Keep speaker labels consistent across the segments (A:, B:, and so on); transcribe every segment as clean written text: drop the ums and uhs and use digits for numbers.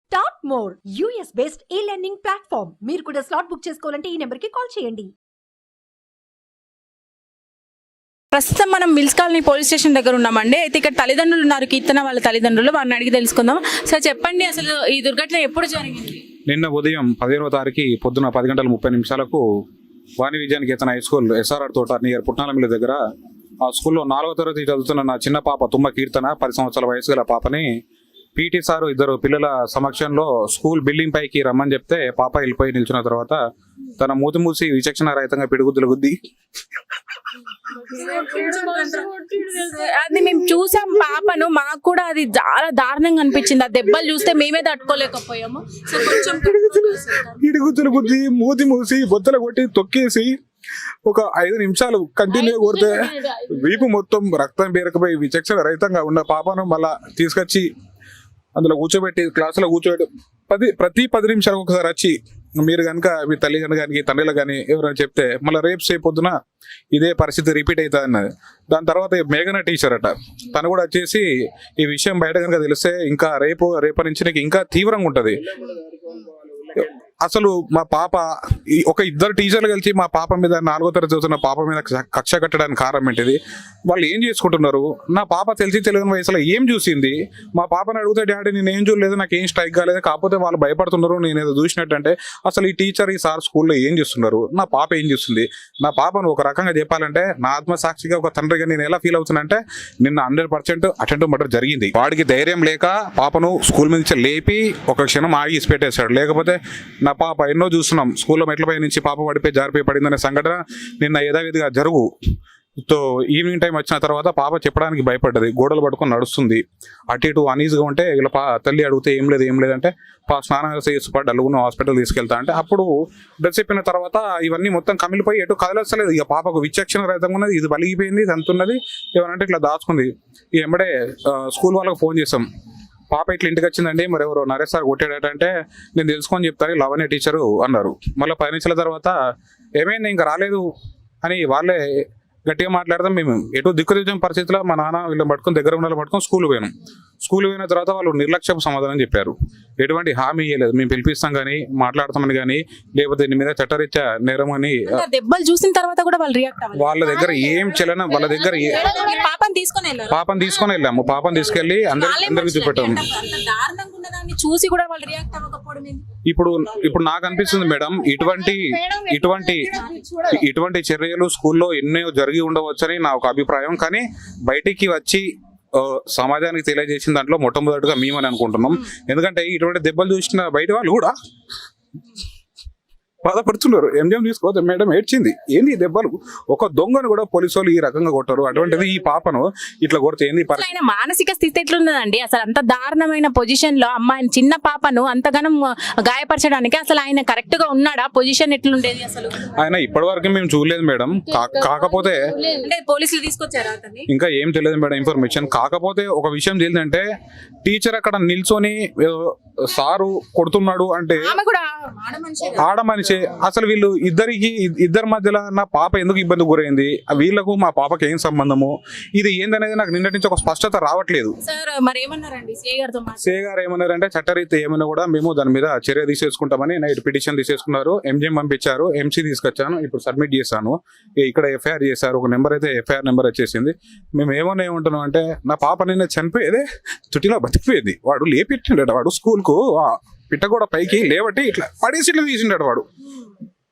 A: Start more US based ఈ learning platform. మీరు కూడా స్లాట్ బుక్ చేసుకోవాలంటే ఈ నెంబర్కి కాల్ చేయండి.
B: ప్రస్తుతం మనం మిల్స్ కాలనీ పోలీస్ స్టేషన్ దగ్గర ఉన్నామండి. అయితే ఇక్కడ తల్లిదండ్రులు ఉన్నారు, కీర్తన వాళ్ళ తల్లిదండ్రులు. వారిని అడిగి తెలుసుకుందాం. సార్ చెప్పండి, అసలు ఈ దుర్ఘటన ఎప్పుడు జరిగింది?
C: నిన్న ఉదయం 15వ తారీఖు పొద్దున 10:30 వాణి విద్యానికేతన్ హై స్కూల్ SRR తోట నియర్ పుట్నాలమిల్లి దగ్గర ఆ స్కూల్లో 4వ తరగతి చదువుతున్న నా చిన్న పాప తుమ్మ కీర్తన 10 సంవత్సరాల వయసు గల పాపని పీటీ సార్ ఇద్దరు పిల్లల సమక్షంలో స్కూల్ బిల్డింగ్ పైకి రమ్మని చెప్తే పాప వెళ్ళిపోయి నిల్చున్న తర్వాత తన మూతి మూసి విచక్షణ రహితంగా పిడుగుద్దులు గుద్ది
B: అది మేము చూసాం పాపను, మాకు కూడా అది చాలా దారుణంగా అనిపించింది. ఆ దెబ్బలు చూస్తే మేమే తట్టుకోలేకపోయాము.
C: పిడుగుద్దులు గుద్ది మూతి మూసి బొత్తలు కొట్టి తొక్కేసి ఒక 5 నిమిషాలు కంటిన్యూ కొడితే వీపు మొత్తం రక్తం పేరకపోయి విచక్షణ రహితంగా ఉన్న పాపను మళ్ళా తీసుకొచ్చి అందులో కూర్చోబెట్టి క్లాసులో కూర్చోబెట్టి ప్రతి 10 నిమిషాలకు ఒకసారి వచ్చి మీరు కనుక మీ తల్లి కానీ తండ్రిలో కానీ ఎవరైనా చెప్తే మళ్ళీ రేపు పొద్దున ఇదే పరిస్థితి రిపీట్ అవుతుంది అన్నది. దాని తర్వాత మేఘన టీచర్ అట, తను కూడా వచ్చేసి ఈ విషయం బయట కనుక తెలిస్తే ఇంకా రేపటి నుంచి నీకు ఇంకా తీవ్రంగా ఉంటుంది. అసలు మా పాప ఒక ఇద్దరు టీచర్లు కలిసి మా పాప మీద 4వ తరగతి చదువుతున్న పాప మీద కక్ష కట్టడానికి కారణం ఏంటిది? వాళ్ళు ఏం చేసుకుంటున్నారు? నా పాప తెలియని వయసులో ఏం చూసింది? మా పాపని అడిగితే డాడీ నేను ఏం చూడలేదు, నాకు ఏం స్ట్రైక్ కాలేదు, కాకపోతే వాళ్ళు భయపడుతున్నారు నేను ఏదో చూసినట్టు. అసలు ఈ టీచర్ ఈ సార్ స్కూల్లో ఏం చేస్తున్నారు? నా పాప ఏం చేస్తుంది? నా పాపను ఒక రకంగా చెప్పాలంటే నా ఆత్మసాక్షిగా ఒక తండ్రిగా నేను ఎలా ఫీల్ అవుతున్నా నిన్న 100% అటెంప్ట్ మర్డర్ జరిగింది. వాడికి ధైర్యం లేక పాపను స్కూల్ నుంచి లేపి ఒక క్షణం ఆగి ఇసిపెట్టేశాడు. లేకపోతే నా పాప ఎన్నో చూస్తున్నాం, స్కూల్లో మెట్లపై నుంచి పాప పడిపోయి జారిపోయి పడిందనే సంఘటన నిన్న యథావిధిగా జరుగుతో ఈవినింగ్ టైం వచ్చిన తర్వాత పాప చెప్పడానికి భయపడ్డది. గోడలు పట్టుకొని నడుస్తుంది, అటు ఇటు అనీజ్గా ఉంటే ఇలా తల్లి అడిగితే ఏం లేదంటే స్నానం చేసి డల్లుగున్న హాస్పిటల్ తీసుకెళ్తా అంటే అప్పుడు డ్రెస్ చెప్పిన తర్వాత ఇవన్నీ మొత్తం కమిలిపోయి ఎటు కదలొస్తలేదు. ఇక పాపకు విచక్షణ రహితంగా ఉన్నది, ఇది బలిగిపోయింది, తంతున్నది, ఏమనంటే ఇట్లా దాచుకుంది. వెంబడే స్కూల్ వాళ్ళకి ఫోన్ చేసాం, పాప ఇట్లా ఇంటికి వచ్చిందండి, మరి ఎవరో నరేష్ సార్ కొట్టాడట అంటే నేను తెలుసుకొని చెప్తాను లవణ్య టీచరు అన్నారు. మళ్ళీ 10 నిమిషాల తర్వాత ఏమైంది ఇంకా రాలేదు అని వాళ్ళే గట్టిగా మాట్లాడదాం. మేము ఎటు దిక్కుదిద్దాం పరిస్థితిలో మా నాన్న వీళ్ళని పట్టుకొని దగ్గర ఉన్న పట్టుకొని స్కూల్ పోయిన తర్వాత వాళ్ళు నిర్లక్ష్యపు సమాధానం చెప్పారు. ఎటువంటి హామీ ఇవ్వలేదు, మేము పిలిపిస్తాం కానీ మాట్లాడతామని కానీ లేకపోతే దీని మీద చట్టరీత్యా నేరం అని.
B: దెబ్బలు చూసిన తర్వాత కూడా వాళ్ళు రియాక్ట్ అవ్వలేదు.
C: వాళ్ళ దగ్గర ఏం చలనం, వాళ్ళ దగ్గర పాపం తీసుకొని వెళ్ళాము. పాపం తీసుకెళ్లి అందరికి చూపెట్టాము.
B: చూసి కూడా వాళ్ళు రియాక్ట్ అవ్వకపోవడం
C: ఇప్పుడు నాకు అనిపిస్తుంది మేడం, ఇటువంటి చర్యలు స్కూల్లో ఎన్నో జరిగి ఉండవచ్చని నా ఒక అభిప్రాయం. కానీ బయటికి వచ్చి సమాజానికి తెలియజేసిన దాంట్లో మొట్టమొదటిగా మేమని అనుకుంటున్నాం. ఎందుకంటే ఇటువంటి దెబ్బలు చూసిన బయట వాళ్ళు కూడా బాధపడుతున్నారు. ఎంజామ్ తీసుకోవద్దు మేడం, ఏడ్చింది. ఏంది దెబ్బలు? ఒక దొంగను కూడా పోలీసు వాళ్ళు ఈ రకంగా కొట్టారు, అటువంటిది ఈ పాపను ఇట్లా కొడితే ఏంది?
B: ఆయన మానసిక స్థితి ఎట్లున్నదండి? అసలు అంత దారుణమైన పొజిషన్ లో అమ్మాయిని, చిన్న పాపను అంతగానం గాయపరచడానికి అసలు ఆయన కరెక్ట్ గా ఉన్నాడా? పొజిషన్ ఎట్లుండేది అసలు?
C: ఆయన ఇప్పటి వరకు మేము చూడలేదు మేడం. కాకపోతే
B: పోలీసులు తీసుకొచ్చారా?
C: ఇంకా ఏం తెలియదు మేడం ఇన్ఫర్మేషన్. కాకపోతే ఒక విషయం తెలియదంటే టీచర్ అక్కడ నిల్చొని సారు కొడుతున్నాడు అంటే ఆడ మనిషి. అసలు వీళ్ళు ఇద్దరి మధ్యలో నా పాప ఎందుకు ఇబ్బంది గురైంది, వీళ్ళకు మా పాపకి ఏం సంబంధము, ఇది ఏందనేది నాకు నిన్నటి నుంచి ఒక స్పష్టత రావట్లేదు. సిఏ గారు ఏమన్నారంటే చట్టరీత్యా ఏమైనా కూడా మేము దాని మీద చర్య తీసేసుకుంటామని నైట్ పిటిషన్ తీసేసుకున్నారు. ఎంజిఎం పంపించారు, ఎంసీ తీసుకొచ్చాను, ఇప్పుడు సబ్మిట్ చేశాను. ఇక్కడ ఎఫ్ఐఆర్ చేశారు, ఒక నెంబర్ అయితే ఎఫ్ఐఆర్ నెంబర్ వచ్చేసింది. మేము ఏమంటున్నాం అంటే నా పాప నిన్న చనిపోయేదే చుట్టిలో బతికిపోయేది. వాడు లేపెట్టిండట, వాడు స్కూల్ కు పిట్టగూడ పైకి లేవట్టి ఇట్లా పడేసి ఇట్లా తీసిండాడు. వాడు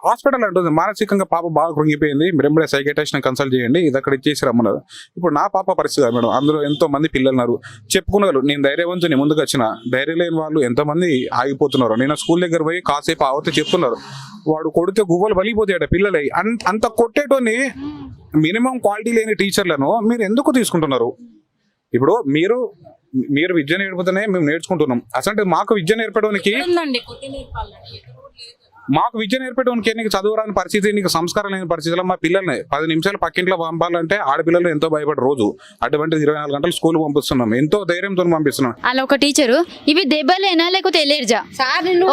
C: హాస్పిటల్ అంటుంది మానసికంగా పాప బాగా కృంగిపోయింది, మీరు ఎంబడే సైకియాట్రిస్ట్ కన్సల్ట్ చేయండి, ఇది అక్కడ ఇచ్చేసి రమ్మన్నారు. ఇప్పుడు నా పాప పరిస్థితి మేడం, అందులో ఎంతో మంది పిల్లలున్నారు, చెప్పుకున్నారు. నేను ధైర్యవంతుని ముందుకు వచ్చిన, ధైర్యం లేని వాళ్ళు ఎంతమంది ఆగిపోతున్నారు. నేను స్కూల్ దగ్గర పోయి కాసేపు ఆవతే చెప్తున్నారు, వాడు కొడితే గువ్వలు బలిపోతాయట పిల్లలై. అంత కొట్టేటోని మినిమం క్వాలిటీ లేని టీచర్లను మీరు ఎందుకు తీసుకుంటున్నారు? ఇప్పుడు మీరు విద్య నేర్పుతూనే మేము నేర్చుకుంటున్నాం. అసలు మాకు విద్య నేర్పడానికి మాకు విద్య నేర్పేటోనికి నీకు చదువురాని పరిస్థితి, నీకు సంస్కారం లేని పరిస్థితిలో మా పిల్లల్ని 10 నిమిషాలు పక్కింట్లో పంపాలంటే ఆడపిల్లలు ఎంతో భయపడి రోజు అటువంటిది 24 గంటలు స్కూల్ పంపిస్తున్నాం, ఎంతో ధైర్యంతో పంపిస్తున్నాం.
D: అలా ఒక టీచరు ఇవి దెబ్బలేనా లేకపోతే ఎలర్జా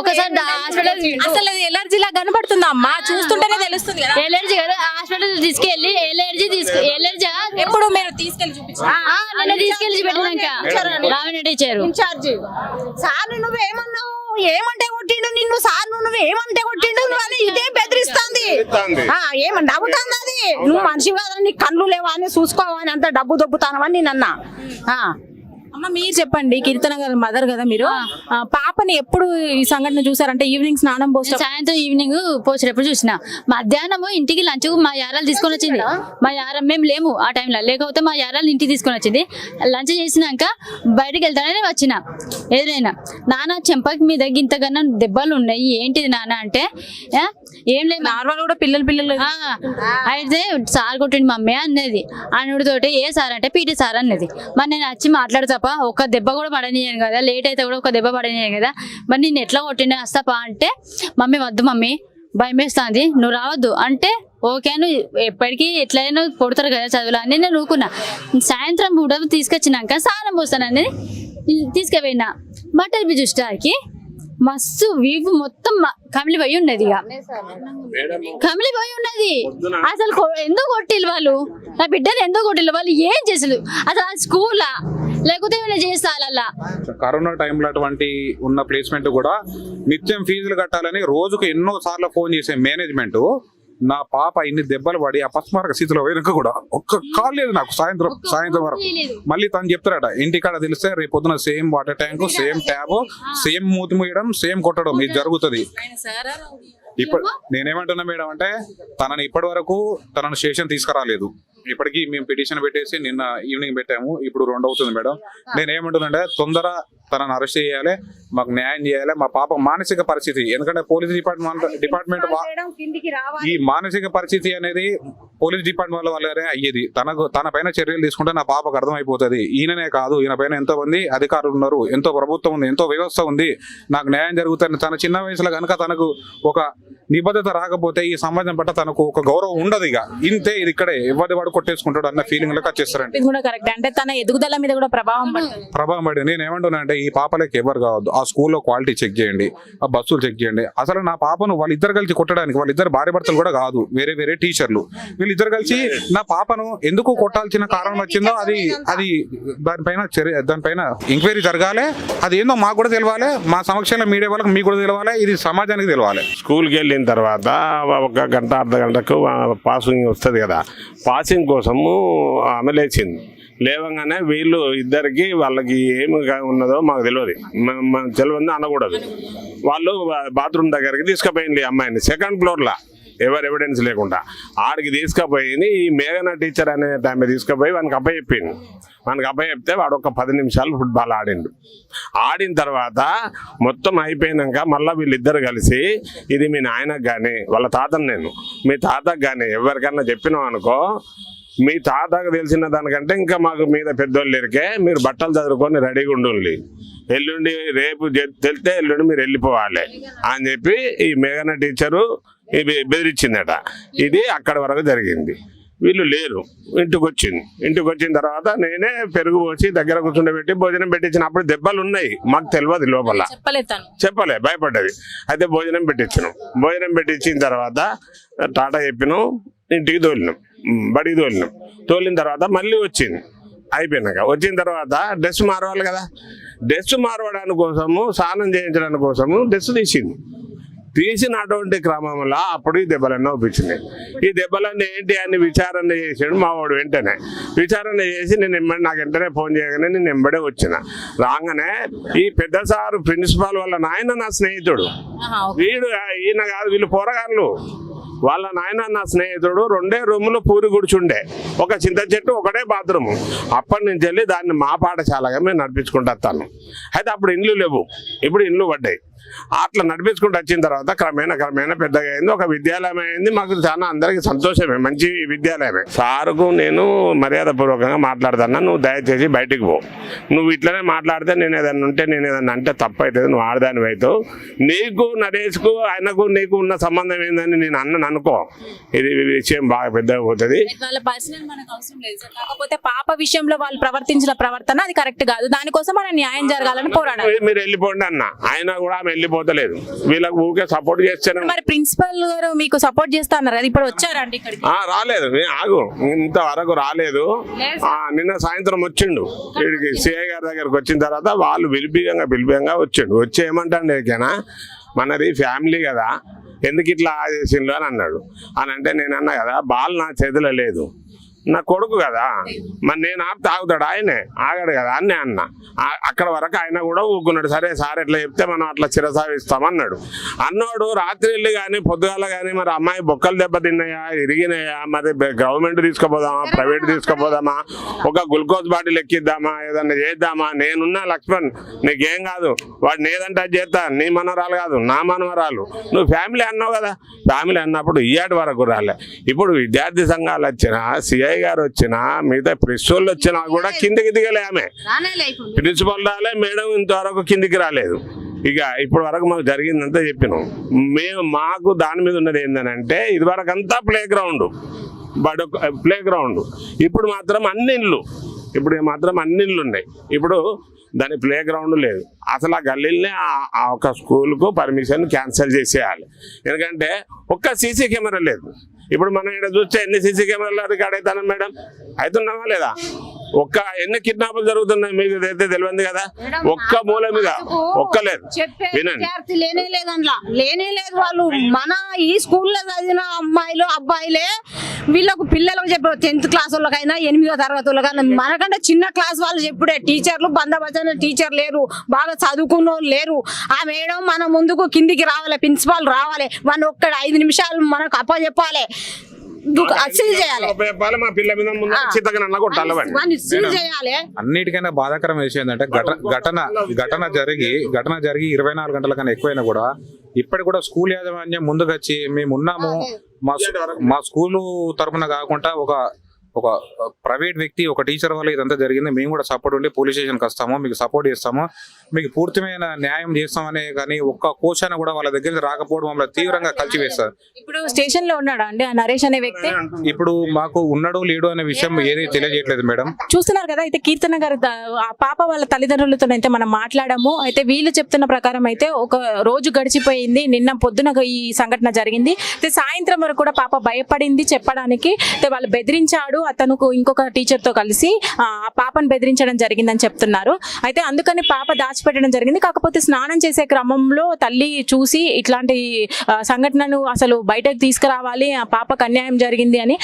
D: ఒకసారి హాస్పిటల్
B: అసలు అది ఎలర్జీ లా కనబడుతుందా అమ్మా? చూస్తుంటేనే తెలుస్తుంది కదా.
D: ఎలర్జీ కదా హాస్పిటల్ తీసుకెళ్ళి ఎలర్జీ
B: ఎప్పుడు మీరు తీసుకెళ్లి చూపించారు?
D: నిన్న తీసుకెళ్ళి పెట్టినాక రావణ టీచరు
E: ఇన్ఛార్జి సార్ నువ్వేమన్నావు, ఏమంటే కొట్టిండు నిన్ను, సార్ నువ్వు ఏమంటే కొట్టిండు అని ఇదే బెదిరిస్తాంది. ఏమని నవ్వుతాంది అది, నువ్వు మనిషి కాదని నీకు కళ్ళు లేవా అని చూసుకోవని అంత డబ్బు దొబ్బుతానవని నేను అన్నా.
B: అమ్మ మీరు చెప్పండి, కీర్తన గారు మదర్ కదా మీరు, పాపని ఎప్పుడు ఈ సంఘటన చూసారంటే ఈవినింగ్ స్నానం పోస్తే
D: సాయంత్రం ఈవినింగ్ పోసేటప్పుడు చూసిన, మధ్యాహ్నం ఇంటికి లంచ్ మా యారాలు తీసుకొని వచ్చింది. మా యారం మేము లేము ఆ టైంలో, లేకపోతే మా యారాలు ఇంటికి తీసుకొని వచ్చింది. లంచ్ చేసినాక బయటకు వెళ్తానని వచ్చిన, ఎదురైనా నాన్న చెంపకి మీద ఇంతకన్నా దెబ్బలు ఉన్నాయి, ఏంటిది నాన్న అంటే ఏం లేదు
B: నార్మల్ కూడా పిల్లలు
D: అయితే సార్ కొట్టింది మమ్మీ అన్నది. అనుడితోటి ఏ సార్ అంటే పీటీ సార్ అన్నది. మరి నేను వచ్చి మాట్లాడతాపా, ఒక దెబ్బ కూడా పడనియను కదా, లేట్ అయితే కూడా ఒక దెబ్బ పడనియను కదా, మరి నేను ఎట్లా కొట్టిండే వస్తాపా అంటే మమ్మీ వద్దు మమ్మీ భయం వేస్తుంది నువ్వు రావద్దు అంటే, ఓకే నువ్వు ఎప్పటికీ ఎట్లయినా కొడతారు కదా చదువులు అని నేను ఊకున్నా. సాయంత్రం కూడా తీసుకొచ్చినాక స్నానం పోస్తానని తీసుకుపోయినా, బట్టలు బి చూస్తాకి మస్తు వీపు మొత్తం కమిలిపోయి ఉన్నది, ఇక కమిలిపోయి ఉన్నది. అసలు ఎందుకు కొట్టిల్లు వాళ్ళు, నా బిడ్డను ఎందుకు కొట్టిల్లు వాళ్ళు, ఏం చేసలు అసలు స్కూలా లేకపోతే ఏమైనా చేస్తారు అలా.
C: కరోనా టైంలో అటువంటి ఉన్న ప్లేస్మెంట్ కూడా నిత్యం ఫీజులు కట్టాలని రోజుకు ఎన్నో సార్లు ఫోన్ చేసే మేనేజ్మెంట్ నా పాప ఇన్ని దెబ్బలు పడి అపస్మారక స్థితిలో పోయినాక కూడా ఒక్క కాల్ లేదు నాకు సాయంత్రం వరకు. మళ్ళీ తను చెప్తారట ఇంటికాడ తెలిస్తే రేపు పొద్దున same water tank, same tab, same మూతి మూయడం, సేమ్ కొట్టడం ఇది జరుగుతుంది. ఇప్పుడు నేనేమంటున్నా మేడం అంటే తనని ఇప్పటి వరకు తనను స్టేషన్ తీసుకురాలేదు. ఇప్పటికీ మేము పిటిషన్ పెట్టేసి నిన్న ఈవినింగ్ పెట్టాము, ఇప్పుడు 2 అవుతుంది మేడం. నేనేమంటున్నాంటే తొందర తనను అరెస్ట్ చేయాలి, మాకు న్యాయం చేయాలి. మా పాప మానసిక పరిస్థితి, ఎందుకంటే పోలీస్ డిపార్ట్మెంట్ ఈ మానసిక పరిస్థితి అనేది పోలీస్ డిపార్ట్మెంట్ వల్లనే అయ్యేది. తన పైన చర్యలు తీసుకుంటే నా పాపకు అర్థమైపోతుంది. ఈయననే కాదు, ఈయన పైన ఎంతో మంది అధికారులు ఉన్నారు, ఎంతో ప్రభుత్వం ఉంది, ఎంతో వ్యవస్థ ఉంది, నాకు న్యాయం జరుగుతుంది. తన చిన్న వయసులో కనుక తనకు ఒక నిబద్ధత రాకపోతే ఈ సమాజం పట్ల తనకు ఒక గౌరవం ఉండదు. ఇక ఇంతే, ఇది ఇక్కడే ఎవరి వాడు కొట్టేసుకుంటాడు అన్న ఫీలింగ్ లోకి వచ్చేస్తారండి.
B: ఇది కూడా కరెక్ట్, అంటే తన ఎదుగుదల మీద కూడా ప్రభావం
C: పడి నేను ఏమంటున్నా అంటే ఈ పాపలకి ఎవరు కావద్దు. ఆ స్కూల్లో క్వాలిటీ చెక్ చేయండి, ఆ బస్సులు చెక్ చేయండి. అసలు నా పాపను వాళ్ళిద్దరు కలిసి కొట్టడానికి, వాళ్ళిద్దరు భార్య భర్తలు కూడా కాదు, వేరే టీచర్లు, వీళ్ళిద్దరు కలిసి నా పాపను ఎందుకు కొట్టాల్సిన కారణం వచ్చిందో అది దానిపైన ఎంక్వైరీ జరగాలి. అది ఏందో మాకు కూడా తెలవాలి, మా సమక్షంలో మీడియా వాళ్ళకి మీకు కూడా తెలవాలి, ఇది సమాజానికి తెలవాలి.
F: స్కూల్కి వెళ్ళిన తర్వాత 1 గంట అర్ధ గంటకు పాసింగ్ వస్తుంది కదా, పాసింగ్ కోసము ఆమె లేచింది. లేవగానే వీళ్ళు ఇద్దరికి వాళ్ళకి ఏమి ఉన్నదో మాకు తెలియదు అనకూడదు. వాళ్ళు బాత్రూమ్ దగ్గరికి తీసుకుపోయింది అమ్మాయిని, 2nd ఫ్లోర్లో ఎవరు ఎవిడెన్స్ లేకుండా ఆడికి తీసుకుపోయింది. ఈ మేఘన టీచర్ అనే ఆమె తీసుకుపోయి వానికి అప్పచెప్పింది. వానికి అప్పచెప్తే వాడు ఒక 10 నిమిషాలు ఫుట్బాల్ ఆడిండు. ఆడిన తర్వాత మొత్తం అయిపోయినాక మళ్ళీ వీళ్ళిద్దరు కలిసి ఇది మీ నాయనకు కానీ వాళ్ళ తాతను నేను మీ తాతకు కానీ ఎవరికన్నా చెప్పినాం అనుకో, మీ తాతకు తెలిసిన దానికంటే ఇంకా మాకు మీద పెద్దోళ్ళు లేరికే మీరు బట్టలు చదువుకొని రెడీగా ఉండాలి, ఎల్లుండి రేపు తెలితే ఎల్లుండి మీరు వెళ్ళిపోవాలి అని చెప్పి ఈ మేఘన టీచరు బెదిరించిందట. ఇది అక్కడి వరకు జరిగింది. వీళ్ళు లేరు, ఇంటికి వచ్చిన తర్వాత నేనే పెరుగు పోసి దగ్గర కూర్చుండబెట్టి భోజనం పెట్టించిన. అప్పుడు దెబ్బలు ఉన్నాయి, మాకు తెలియదు, లోపల చెప్పలే, భయపడ్డది. అయితే భోజనం పెట్టించిన తర్వాత టాటా చెప్పినాం, ఇంటికి తోలినాం, బడికి తోలిన తర్వాత మళ్ళీ వచ్చింది. అయిపోయినాక వచ్చిన తర్వాత డ్రెస్ మారవాలి కదా, డ్రెస్ మారవడానికి కోసము స్నానం చేయించడానికి కోసము డ్రెస్ తీసినటువంటి క్రమంలో అప్పుడు ఈ దెబ్బలన్నీ ఒప్పించినాయి. ఈ దెబ్బలన్నీ ఏంటి అని విచారణ చేసాడు మా వాడు. వెంటనే విచారణ చేసి నాకు వెంటనే ఫోన్ చేయగానే నేను ఎంబడే వచ్చిన. రాగానే ఈ పెద్ద సారు ప్రిన్సిపాల్ వాళ్ళ నాయన నా స్నేహితుడు, ఈయన కాదు, వీళ్ళు పోరగాళ్ళు, వాళ్ళ నాయన నా స్నేహితుడు. 2 రూములు పూరి కూర్చుండే, ఒక చింత చెట్టు, ఒకటే బాత్రూము. అప్పటి నుంచి వెళ్ళి దాన్ని మా పాఠశాలగా మేము నడిపించుకుంటూ వస్తాను. అయితే అప్పుడు ఇండ్లు లేవు, ఇప్పుడు ఇండ్లు పడ్డాయి. అట్లా నడిపించుకుంటూ వచ్చిన తర్వాత క్రమేణా పెద్దగా అయింది, ఒక విద్యాలయం అయింది. మాకు చాలా అందరికి సంతోషమే, మంచి విద్యాలయమే. సారుకు నేను మర్యాదపూర్వకంగా మాట్లాడుతున్నా, నువ్వు దయచేసి బయటికి పో, నువ్వు ఇట్లనే మాట్లాడితే నేను ఏదన్నా అంటే తప్పు అవుతుంది, నువ్వు ఆడదాని అవుతావు, నీకు నరేష్కు ఆయనకు నీకు ఉన్న సంబంధం ఏందని నేను అన్నను అనుకో, ఇది విషయం బాగా పెద్దగా పోతుంది.
B: వాళ్ళ పర్సనల్ మనకు అవసరం లేదు సార్, కాకపోతే పాప విషయంలో వాళ్ళు ప్రవర్తించిన ప్రవర్తన అది కరెక్ట్ కాదు, దానికోసం మన న్యాయం జరగాలని పోరాడాలి.
F: మీరు వెళ్ళిపోండి అన్న, ఆయన కూడా ఆమె వెళ్ళిపోతలేదు, వీళ్ళకి ఊరికే సపోర్ట్ చేస్తాను.
B: మరి ప్రిన్సిపల్ గారు మీకు సపోర్ట్ చేస్తా అన్నారు కదా, ఇప్పుడు వచ్చారండి ఇక్కడికి?
F: రాలేదు, ఆగు, ఇంతవరకు రాలేదు. నిన్న సాయంత్రం వచ్చిండు వీడికి, సిఐ గారి దగ్గరకు వచ్చిన తర్వాత వాళ్ళు పిలిపియంగా వచ్చిండు. వచ్చి ఏమంటాడు ఏకేనా, మనది ఫ్యామిలీ కదా, ఎందుకు ఇట్లా చేసిండు అని అన్నాడు. అని అంటే నేను అన్నా కదా, బాల్ నా చేతిలో లేదు, నా కొడుకు కదా, మరి నేను ఆపితే ఆగుతాడు, ఆయనే ఆగాడు కదా అని అన్న. అక్కడ వరకు ఆయన కూడా ఊరుకున్నాడు, సరే సార్ ఎట్లా చెప్తే మనం అట్లా చిరసావిస్తామన్నాడు. అన్నాడు రాత్రి కానీ పొద్దుగాల కానీ మరి అమ్మాయి బొక్కలు దెబ్బతిన్నాయా, ఇరిగినాయా, మరి గవర్నమెంట్ తీసుకుపోదామా, ప్రైవేట్ తీసుకుపోదామా, ఒక గ్లూకోజ్ బాటిల్ ఎక్కిద్దామా, ఏదన్నా చేద్దామా, నేనున్నా లక్ష్మణ్, నీకేం కాదు, వాడు నేదంటే అది చేస్తా, నీ మనవరాలు కాదు నా మనవరాలు, నువ్వు ఫ్యామిలీ అన్నావు కదా, ఫ్యామిలీ అన్నప్పుడు ఇయ్యాటి వరకు రాలే. ఇప్పుడు విద్యార్థి సంఘాలు వచ్చినా, సిఐ గారు వచ్చినా, మిగతా ప్రెస్ వాళ్ళు వచ్చినా కూడా కిందికి దిగలే, ఆమె ప్రిన్సిపల్ రాలే, మేడం ఇంతవరకు కిందికి రాలేదు. ఇక ఇప్పటి వరకు మాకు జరిగిందంతా చెప్పినాం. మాకు దాని మీద ఉన్నది ఏంటంటే, ఇది వరకు అంతా ప్లే గ్రౌండ్, ఇప్పుడు మాత్రం అన్ని ఇళ్ళు ఉన్నాయి. ఇప్పుడు దాని ప్లే గ్రౌండ్ లేదు, అసలు ఆ గల్లీలనే ఆ ఒక స్కూల్కు పర్మిషన్ క్యాన్సిల్ చేసేయాలి. ఎందుకంటే ఒక్క సీసీ కెమెరా లేదు. ఇప్పుడు మనం ఇక్కడ చూస్తే ఎన్ని సీసీ కెమెరాలు రికార్డ్ అవుతాను మేడం, అవుతున్నావా లేదా? ఎన్ని కిడ్నాపులు జరుగుతున్నాయి మీకు అయితే తెలియదు కదా, ఒక్క మూల మీద ఒక్కలేదు.
E: విద్యార్థి లేనే లేదు వాళ్ళు మన ఈ స్కూల్లో చదివిన అమ్మాయిలు అబ్బాయిలే వీళ్ళకు పిల్లలకు చెప్పారు, 10th క్లాస్ వాళ్ళకైనా 8వ తరగతి వాళ్ళకైనా, మనకంటే చిన్న క్లాస్ వాళ్ళు చెప్పుడే. టీచర్లు బందోబస్తు టీచర్ లేరు, బాగా చదువుకున్న వాళ్ళు లేరు. ఆ మేడం మన ముందుకు కిందికి రావాలి, ప్రిన్సిపాల్ రావాలి, వాళ్ళు ఒక్కడ 5 నిమిషాలు మనకు అప్పచెప్పాలి,
C: అన్నిటికైనా బాధాకరం విషయం ఏంటంటే ఘటన జరిగి 24 గంటల కన్నా ఎక్కువైనా కూడా ఇప్పటికి కూడా స్కూల్ యాజమాన్యం ముందుకు వచ్చి మేము ఉన్నాము, మా స్కూలు తరఫున కాకుండా ఒక ప్రైవేట్ వ్యక్తి, ఒక టీచర్ వల్ల ఇదంతా జరిగింది, మేము కూడా సపోర్ట్ ఉండి పోలీస్ స్టేషన్కి వస్తాము, మీకు సపోర్ట్ చేస్తాము, మీకు పూర్తిమైన న్యాయం చేస్తామనే కానీ ఒక్క కోశాన కూడా వాళ్ళ దగ్గరికి రాకపోవడం మమ్మల్ని తీవ్రంగా కలిసివేస్తారు.
B: ఇప్పుడు స్టేషన్ లో ఉన్నాడా అండి ఆ నరేష్ అనే వ్యక్తి?
C: ఇప్పుడు మాకు ఉన్నాడు లేడు అనే విషయం ఏది తెలియజేయట్లేదు మేడం.
B: చూస్తున్నారు కదా, అయితే కీర్తన గారు ఆ పాప వాళ్ళ తల్లిదండ్రులతో అయితే మనం మాట్లాడాము. అయితే వీళ్ళు చెప్తున్న ప్రకారం అయితే ఒక రోజు గడిచిపోయింది, నిన్న పొద్దున ఈ సంఘటన జరిగింది. అయితే సాయంత్రం వరకు కూడా పాప భయపడింది చెప్పడానికి, అయితే వాళ్ళు బెదిరించాడు, అతను ఇంకొక టీచర్ తో కలిసి ఆ పాపను బెదిరించడం జరిగిందని చెప్తున్నారు. అయితే అందుకని పాప దాచిపెట్టడం జరిగింది. కాకపోతే స్నానం చేసే క్రమంలో తల్లి చూసి ఇట్లాంటి సంఘటనను అసలు బయటకు తీసుకురావాలి, ఆ పాపకు అన్యాయం జరిగింది అని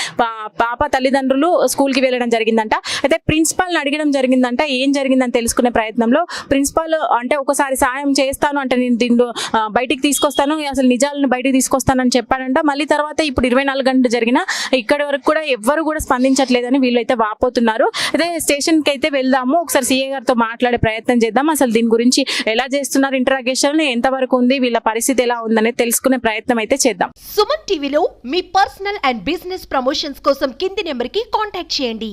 B: పాప తల్లిదండ్రులు స్కూల్ కి వెళ్ళడం జరిగిందంట. అయితే ప్రిన్సిపాల్ ని అడగడం జరిగిందంట, ఏం జరిగిందని తెలుసుకునే ప్రయత్నంలో ప్రిన్సిపాల్ అంటే ఒకసారి సాయం చేస్తాను అంటే నేను దీన్ని బయటికి తీసుకొస్తాను, అసలు నిజాలను బయటకు తీసుకొస్తానని చెప్పాడంట. మళ్ళీ తర్వాత ఇప్పుడు 24 గంటలు జరిగినా ఇక్కడి వరకు కూడా ఎవ్వరు కూడా స్పందించట్లేదని వీళ్ళు అయితే వాపోతున్నారు. అయితే స్టేషన్ కి అయితే వెళ్దాము, ఒకసారి సీఏ గారితో మాట్లాడే ప్రయత్నం చేద్దాం, అసలు దీని గురించి ఎలా చేస్తున్నారు, ఇంటరాగేషన్ ఎంతవరకు ఉంది, వీళ్ళ పరిస్థితి ఎలా ఉందనేది తెలుసుకునే ప్రయత్నం అయితే చేద్దాం.
A: సుమన్ టీవీలో మీ పర్సనల్ అండ్ బిజినెస్ ప్రమోషన్స్ కోసం కింది నెంబర్ కి కాంటాక్ట్ చేయండి.